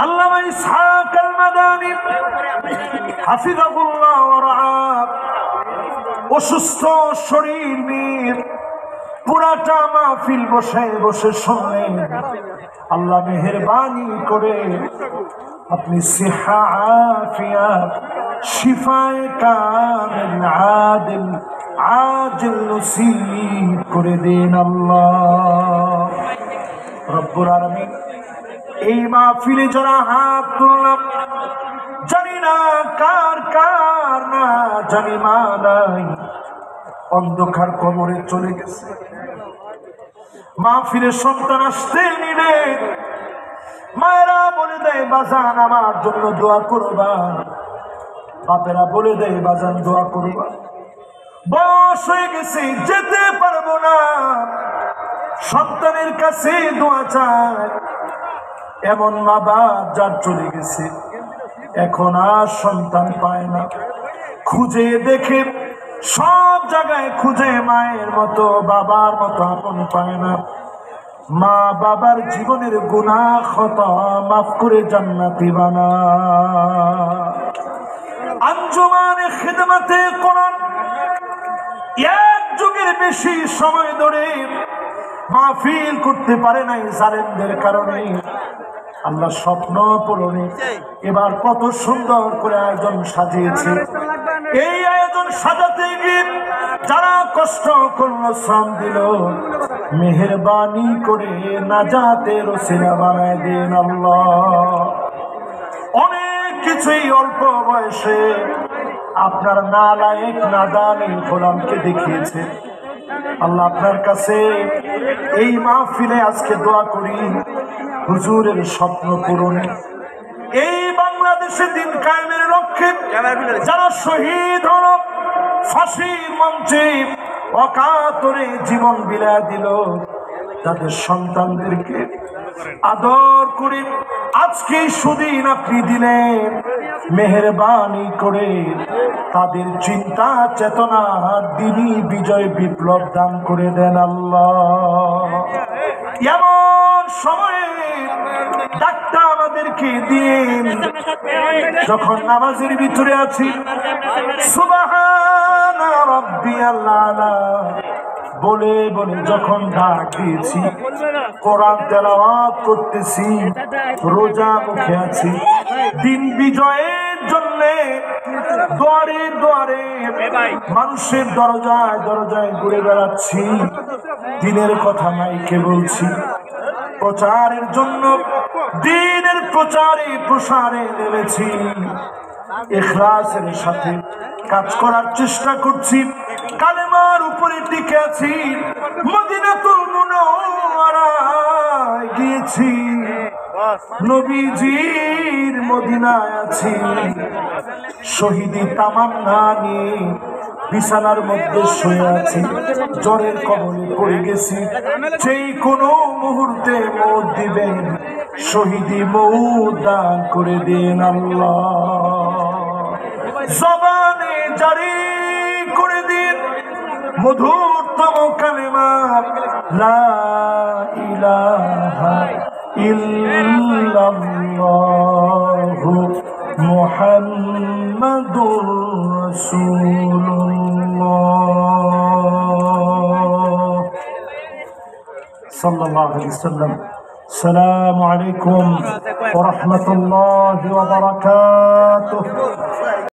আল্লামা ইসহাক আল মাদানী হাফিজাহুল্লাহ ওয়া রাআহ অসুস্থ শরীর নিয়ে পুরাটা মাহফিল বসে বসে শুনলেন। আল্লাহ মেহেরবানি করে আপনি সিহা আফিয়াত শিফায়ে কামিল আদিল আজিল নসিব করে দেন আল্লাহ রব্বুল আলামিন। এই মাহফিলে যারা হাত তুললাম, জানি না কার কার না জানি মা নাই, অন্ধকার কবরে চলে গেছে। মাহফিলে সন্তান আসতে নিলে মায়েরা বলে দেয় বাজান আমার জন্য দোয়া করবা, বাপেরা বলে দেয় বাজান দোয়া করবা। বয়স হয়ে গেছে, যেতে পারবো না, সন্তানের কাছে দোয়া চায়। এমন মা বাপ যার চলে গেছে, এখন আর সন্তান পায় না। খুঁজে দেখে সব জায়গায় খুঁজে মায়ের মতো বাবার মতো আপন পায় না। মা বাবার জীবনের গুনাহ খতা মাফ করে জান্নাতি বানা। আঞ্জুমানে খিদমতে কোরআন এক যুগের বেশি সময় ধরে মাহফিল করতে পারে নাই জালেমদের কারণে। আল্লাহ স্বপ্ন পূরণে এবার কত সুন্দর করে আয়োজন সাজিয়েছে। এই আয়োজন সাজাতে গিয়ে যারা কষ্ট করলো, শ্রম দিল, মেহেরবানি করে নাজাতের ওসিলা বানায় দেন আল্লাহ। অনেক কিছুই অল্প বয়সে আপনার নালায়েক নাদানি গোলামকে দেখিয়েছে। আল্লাহ আপনার কাছে এই মাহফিলে আজকে দোয়া করি হুজুরের স্বপ্ন পূরণে। এই বাংলাদেশে দিন কায়েমের লক্ষ্যে যারা শহীদ হল, ফাঁসির মঞ্চে অকাতরে জীবন বিলায় দিল, তাদের সন্তানদেরকে আদর করে আজকে সুদিন আপনি দিলেন। মেহেরবানি করে তাদের চিন্তা চেতনা দিনই বিজয় বিপ্লব দান করে দেন আল্লাহ। এমন সময়ে ডাক্তার আমাদেরকে দিন, যখন নামাজের ভিতরে আছি সুবহানা রাব্বিয়াল আলা বলে বলে যখন ডাক দিয়েছি, কোরআন তেলাওয়াত করতেছি, রোজা মুখে আছি, দিন বিজয়ের জন্য দুয়ারে দুয়ারে মানুষের দরজায় দরজায় ঘুরে বেড়াচ্ছি, দিনের কথা মাইকে বলছি, প্রচারের জন্য দিনের প্রচারে প্রসারে নেমেছি, ইখলাসের সাথে কাজ করার চেষ্টা করছি, কালেমার উপরে টিকে আছি, মদিনাতুল মুনাওয়ারায় গিয়েছি, নবীজির মদিনায় আছি, শহীদি তামান্না নিয়ে বিছানার মধ্যে শুয়ে আছি, জ্বরের কবলে পড়ে গেছি, সেই কোনো মুহূর্তে মওত দিবেন, শহীদি মওত দান করে দেন আল্লাহ। জবানে জারি করে দিন মধুরতম কালেমা লা ইলাহা ইল্লাল্লাহু মুহাম্মাদুর রাসূলুল্লাহ সাল্লাল্লাহু আলাইহি ওয়াসাল্লাম। আসসালামু আলাইকুম ওয়া রাহমাতুল্লাহি ওয়া বারাকাতুহু।